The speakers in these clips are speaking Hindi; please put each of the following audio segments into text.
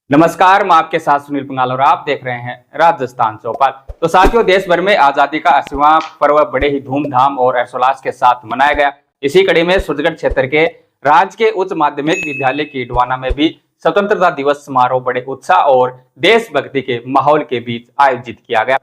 नमस्कार, मैं आपके साथ सुनील पंगाल और आप देख रहे हैं राजस्थान चौपाल। तो साथियों, देश भर में आजादी का 80वां पर्व बड़े ही धूमधाम और हर्षोल्लास के साथ मनाया गया। इसी कड़ी में सूरजगढ़ क्षेत्र के राजकीय उच्च माध्यमिक विद्यालय कीडवाना में भी स्वतंत्रता दिवस समारोह बड़े उत्साह और देशभक्ति के माहौल के बीच आयोजित किया गया।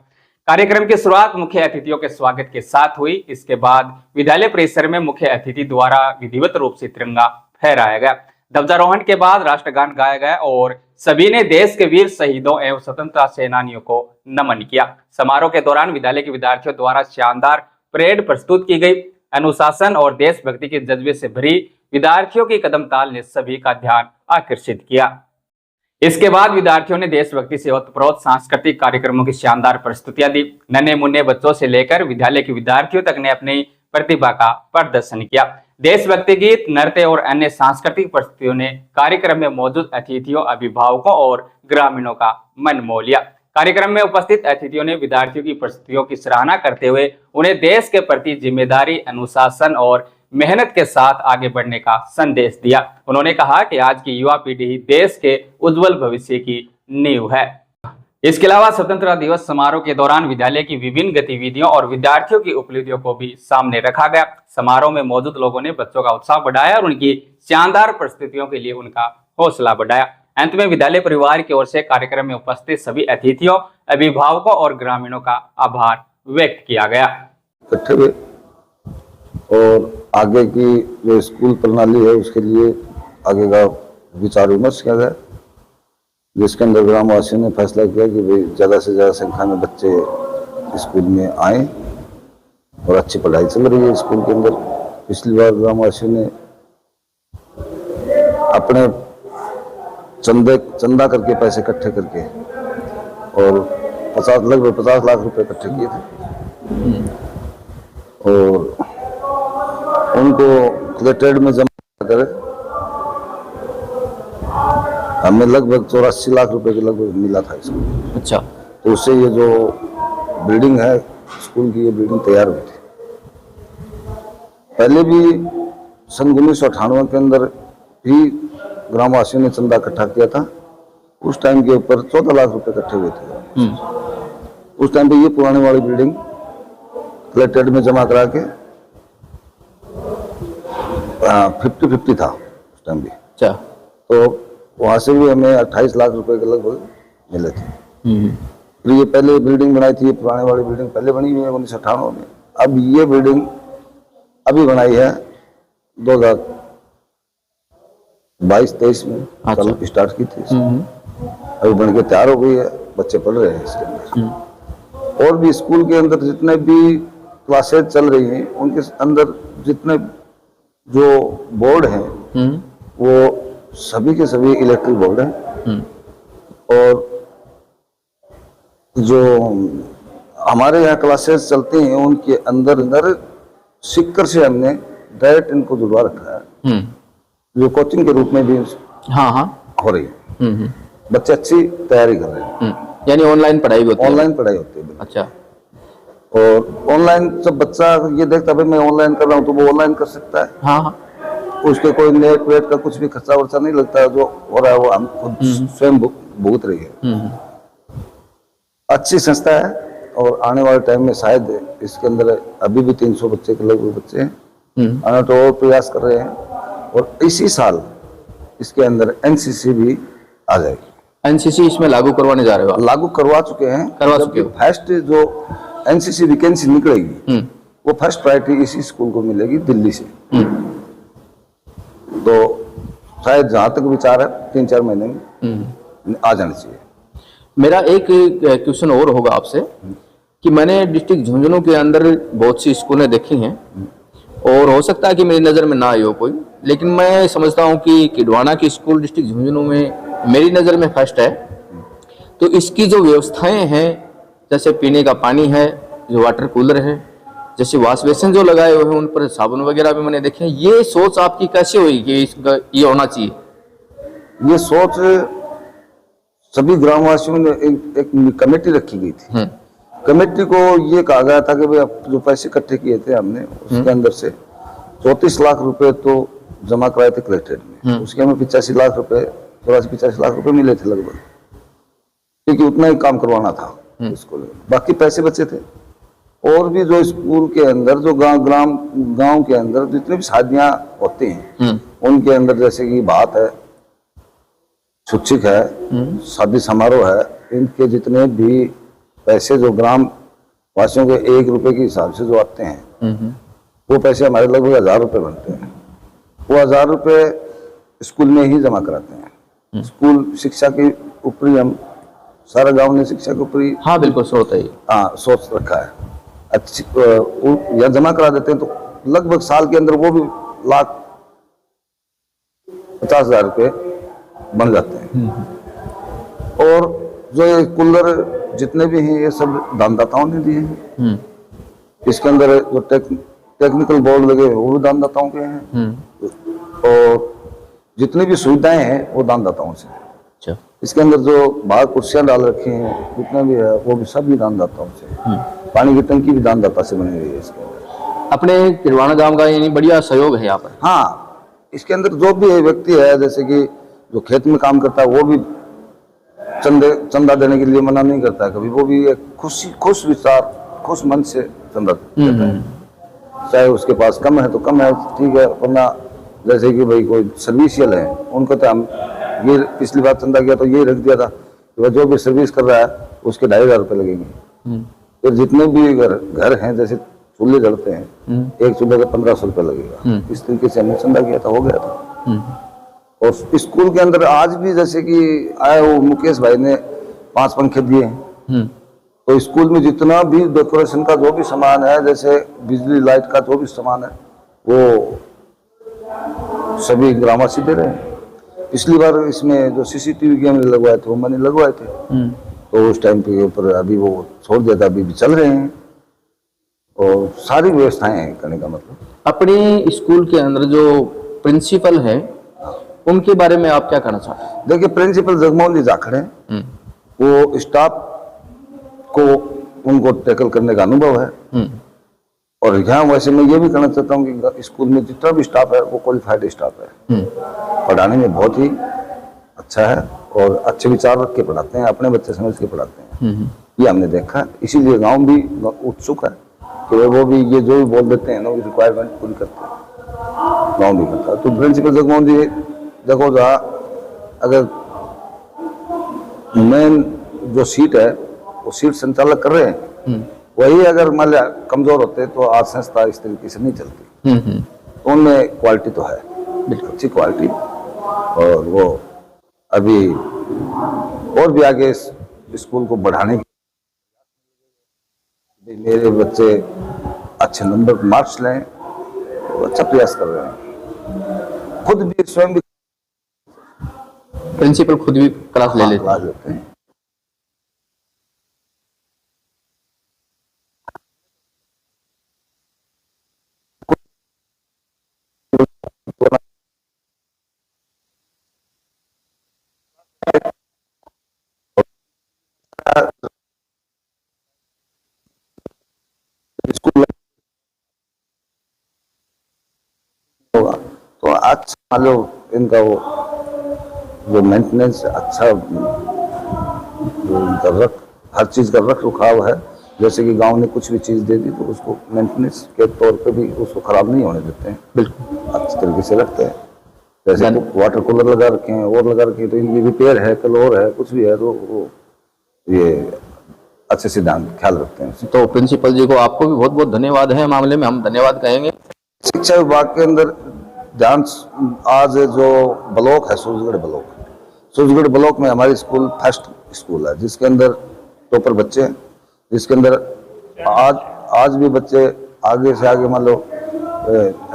कार्यक्रम की शुरुआत मुख्य अतिथियों के स्वागत के साथ हुई। इसके बाद विद्यालय परिसर में मुख्य अतिथि द्वारा विधिवत रूप से तिरंगा फहराया गया। ध्वजारोहण के बाद राष्ट्रगान गाया गया और सभी ने देश के वीर शहीदों एवं स्वतंत्रता सेनानियों को नमन किया। समारोह के दौरान विद्यालय के विद्यार्थियों द्वारा शानदार परेड प्रस्तुत की गई। अनुशासन और देशभक्ति के जज्बे से भरी विद्यार्थियों की कदम ताल ने सभी का ध्यान आकर्षित किया। इसके बाद विद्यार्थियों ने देशभक्ति से ओतप्रोत सांस्कृतिक कार्यक्रमों की शानदार प्रस्तुतियां दी। नन्हे मुन्ने बच्चों से लेकर विद्यालय के विद्यार्थियों तक ने अपनी प्रतिभा का प्रदर्शन किया। देशभक्ति गीत, नृत्य और अन्य सांस्कृतिक प्रस्तुतियों ने कार्यक्रम में मौजूद अतिथियों, अभिभावकों और ग्रामीणों का मन मोह लिया। कार्यक्रम में उपस्थित अतिथियों ने विद्यार्थियों की प्रस्तुतियों की सराहना करते हुए उन्हें देश के प्रति जिम्मेदारी, अनुशासन और मेहनत के साथ आगे बढ़ने का संदेश दिया। उन्होंने कहा कि आज की युवा पीढ़ी ही देश के उज्जवल भविष्य की नींव है। इसके अलावा स्वतंत्रता दिवस समारोह के दौरान विद्यालय की विभिन्न गतिविधियों और विद्यार्थियों की उपलब्धियों को भी सामने रखा गया। समारोह में मौजूद लोगों ने बच्चों का उत्साह बढ़ाया और उनकी शानदार प्रस्तुतियों के लिए उनका हौसला बढ़ाया। अंत में विद्यालय परिवार की ओर से कार्यक्रम में उपस्थित सभी अतिथियों, अभिभावकों और ग्रामीणों का आभार व्यक्त किया गया। और आगे की जो स्कूल प्रणाली है उसके लिए आगे का विचार विमर्श किया गया, जिसके अंदर ग्रामवासियों ने फैसला किया कि भाई ज़्यादा से ज़्यादा संख्या में बच्चे स्कूल में आए और अच्छी पढ़ाई चल रही है स्कूल के अंदर। पिछली बार ग्रामवासियों ने अपने चंदा करके पैसे इकट्ठे करके और लगभग 50 लाख रुपए इकट्ठे किए थे और उनको कलेक्ट्रेट में जमा कर हमें लगभग 84 लाख रुपए के लगभग मिला था इसको। अच्छा, तो उससे ये जो बिल्डिंग है स्कूल की, ये बिल्डिंग तैयार हुई थी। पहले भी सन 1998 के अंदर भी ग्रामवासियों ने चंदा इकट्ठा किया था। उस टाइम के ऊपर 14 लाख रुपए इकट्ठे हुए थे। उस टाइम पे ये पुराने वाली बिल्डिंग कलेक्ट्रेट में जमा करा के 50-50 था उस टाइम भी। अच्छा, तो वहां से भी हमें 28 लाख रुपए के लगभग मिले थे। फिर ये पहले बिल्डिंग बनाई थी, ये पुराने वाली बिल्डिंग पहले बनी हुई है 1998 में। अब ये बिल्डिंग अभी बनाई है 2022-23 में। अच्छा। स्टार्ट की थी, अभी बन के तैयार हो गई है, बच्चे पढ़ रहे हैं इसके अंदर। और भी स्कूल के अंदर जितने भी क्लासेज चल रही हैं उनके अंदर जितने जो बोर्ड हैं वो सभी के सभी इलेक्ट्रिक बोर्ड हैं। और जो हमारे यहाँ क्लासेस चलते हैं उनके अंदर सिक्कर से हमने डायरेक्ट इनको जुड़वा रखा है, जो कोचिंग के रूप में भी हो रही है। बच्चे अच्छी तैयारी कर रहे हैं। यानी ऑनलाइन पढ़ाई होती है? ऑनलाइन पढ़ाई होती है। अच्छा। और ऑनलाइन जब बच्चा ये देखता है मैं ऑनलाइन कर रहा हूँ तो वो ऑनलाइन कर सकता है। हाँ। उसके कोई नेट वेट का कुछ भी खर्चा वर्चा नहीं लगता है। जो हो रहा है वो हम खुद स्वयं भुगत रही है। अच्छी संस्था है और आने वाले टाइम में शायद इसके अंदर अभी भी 300 बच्चे के लगभग बच्चे हैं। आने तो और प्रयास कर रहे हैं और इसी साल इसके अंदर एनसीसी भी आ जाएगी। एनसीसी इसमें लागू करवाने जा रहे हो? लागू करवा चुके हैं। फर्स्ट जो एनसीसी वैकेंसी निकलेगी वो फर्स्ट प्रायोरिटी इसी स्कूल को मिलेगी दिल्ली से। तो शायद जहां तक विचार है 3-4 महीने में आ जाना चाहिए। मेरा एक क्वेश्चन और होगा आपसे कि मैंने डिस्ट्रिक्ट झुंझुनू के अंदर बहुत सी स्कूलें देखी हैं और हो सकता है कि मेरी नज़र में ना आई हो कोई, लेकिन मैं समझता हूं कि किडवाना की स्कूल डिस्ट्रिक्ट झुंझुनू में मेरी नज़र में फर्स्ट है। तो इसकी जो व्यवस्थाएं हैं, जैसे पीने का पानी है, जो वाटर कूलर है, जैसे वॉश बेसिन जो लगाए हुए हैं उन पर साबुन वगैरह भी मैंने देखे हैं। ये सोच आपकी कैसे हुई कि ये होना चाहिए? ये सोच सभी ग्रामवासियों ने एक कमेटी रखी गई थी। कमेटी को ये कहा गया था कि भाई अब जो पैसे इकट्ठे किए थे हमने उसके अंदर से 34 लाख रुपए तो जमा कराए थे कलेक्ट्रेट में, उसके हमें 85 लाख रुपए 84-85 लाख रुपए मिले थे लगभग, क्योंकि उतना ही काम करवाना था स्कूल में, बाकी पैसे बचे थे। और भी जो स्कूल के अंदर जो गांव के अंदर जितनी भी शादियां होती हैं उनके अंदर, जैसे कि बात है, छुच्छिक है, शादी समारोह है, इनके जितने भी पैसे जो ग्राम वासियों के 1 रुपए के हिसाब से जो आते हैं, वो पैसे हमारे लगभग 1000 रुपए बनते हैं। वो 1000 रुपए स्कूल में ही जमा कराते हैं। स्कूल शिक्षा के ऊपर ही, हम सारा गांव ने शिक्षा के ऊपर ही, हाँ बिल्कुल सोच है, हाँ सोच रखा है। अच्छी या जमा करा देते हैं तो लगभग साल के अंदर वो भी 1,50,000 रुपए बन जाते हैं। और जो ये कूलर जितने भी हैं ये सब दानदाताओं ने दिए हैं। इसके अंदर जो टेक्निकल बोर्ड लगे वो भी दानदाताओं के हैं, और जितनी भी सुविधाएं हैं वो दानदाताओं से। अच्छा, इसके अंदर जो बाहर कुर्सियां डाल रखी हैं जितना भी है वो भी सब भी दानदाताओं से। पानी की टंकी भी दानदाता से बनी हुई है इसके अंदर। अपने किरवाना गांव का यानी बढ़िया सहयोग है यहाँ पर। हाँ, इसके अंदर जो भी व्यक्ति है, जैसे कि जो खेत में काम करता है वो भी चंदा देने के लिए मना नहीं करता है कभी, वो भी एक खुश विचार, खुश मन से चंदा देता है। चाहे उसके पास कम है तो कम है, ठीक है, वरना जैसे कि भाई कोई सर्विसियल है, उनको तो हम ये पिछली बार चंदा किया तो ये रख दिया था कि जो भी सर्विस कर रहा है उसके 2,500 रुपये लगेंगे। फिर जितने भी घर हैं, जैसे चूल्हे जलते हैं, एक चूल्हे का 1,500 रुपये लगेगा। इस तरीके से हमने चंदा किया था, हो गया था। और स्कूल के अंदर आज भी जैसे कि आए वो मुकेश भाई ने 5 पंखे दिए हैं। तो स्कूल में जितना भी डेकोरेशन का जो भी सामान है, जैसे बिजली लाइट का जो भी सामान है, वो सभी ग्रामवासी दे रहे हैं। पिछली बार इसमें जो सीसीटीवी कैमरे लगवाए थे वो मैंने लगवाए थे, तो उस टाइम के ऊपर अभी वो छोड़ दिया था, अभी भी चल रहे हैं और सारी व्यवस्थाएं हैं करने का मतलब। अपने स्कूल के अंदर जो प्रिंसिपल है उनके बारे में आप क्या कहना चाहते हैं? देखिए, प्रिंसिपल जगमोहन जी जाखड़ हैं, वो स्टाफ को उनको टैकल करने का अनुभव है। और यहाँ वैसे मैं ये भी कहना चाहता हूँ कि स्कूल में जितना भी स्टाफ है वो क्वालिफाइड स्टाफ है, पढ़ाने में बहुत ही अच्छा है और अच्छे विचार रख के पढ़ाते हैं, अपने बच्चे समझ के पढ़ाते हैं। ये हमने देखा, इसीलिए गांव भी उत्सुक है कि वो भी ये जो भी बोल देते हैं ना, वो रिक्वायरमेंट पूरी करते हैं, गाँव भी करता है। तो प्रिंसिपल जगमोहन जी देखो, अगर मेन जो सीट है वो सीट संचालक कर रहे हैं, वही अगर मान लिया कमजोर होते तो आज संस्था इस तरीके से नहीं चलती। तो उनमें क्वालिटी तो है, अच्छी क्वालिटी, और वो अभी और भी आगे इस स्कूल को बढ़ाने की, मेरे बच्चे अच्छे नंबर मार्क्स लें, तो अच्छा प्रयास कर रहे हैं। खुद भी स्वयं भी प्रिंसिपल खुद भी क्लास ले लेते हैं। होगा तो अच्छा मान लो इनका वो जो मेंटेनेंस अच्छा, जो इनका हर चीज का रख रखाव है, जैसे कि गांव ने कुछ भी चीज दे दी तो उसको मेंटेनेंस के तौर पे भी उसको खराब नहीं होने देते हैं, बिल्कुल अच्छे तरीके से रखते हैं। जैसे वाटर कूलर लगा रखे हैं और लगा रखे हैं, तो इनकी रिपेयर है, कल और है, कुछ भी है, तो वो ये अच्छे से ख्याल रखते हैं। तो प्रिंसिपल जी को आपको भी बहुत बहुत धन्यवाद है, मामले में हम धन्यवाद कहेंगे। शिक्षा विभाग के अंदर ध्यान, आज जो ब्लॉक है सूरजगढ़ ब्लॉक में हमारी स्कूल फर्स्ट स्कूल है, जिसके अंदर टॉपर बच्चे हैं, जिसके अंदर आज भी बच्चे आगे से आगे मान लो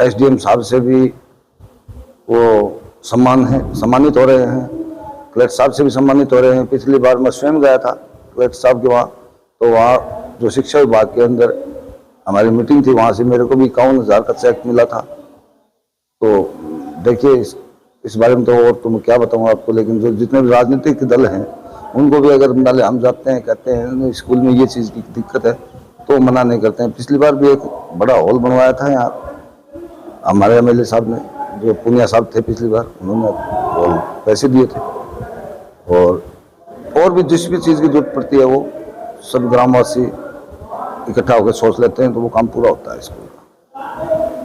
एसडीएम साहब से भी वो सम्मानित हो रहे हैं, कलेक्टर साहब से भी सम्मानित हो रहे हैं। पिछली बार मैं स्वयं गया था कलेक्टर साहब के वहाँ, तो वहाँ जो शिक्षा विभाग के अंदर हमारी मीटिंग थी, वहाँ से मेरे को भी 51,000 का चेक मिला था। तो देखिए, इस बारे में तो और तो मैं क्या बताऊँ आपको, लेकिन जो जितने भी राजनीतिक दल हैं उनको भी अगर नाले हम जाते हैं, कहते हैं स्कूल में ये चीज़ की दिक्कत है, तो मना नहीं करते हैं। पिछली बार भी एक बड़ा हॉल बनवाया था यहाँ हमारे एमएलए साहब ने, जो पुनिया साहब थे पिछली बार, उन्होंने पैसे दिए थे। और भी जिस भी चीज़ की जरूरत पड़ती है वो सब ग्रामवासी इकट्ठा होकर सोच लेते हैं तो वो काम पूरा होता है स्कूल का।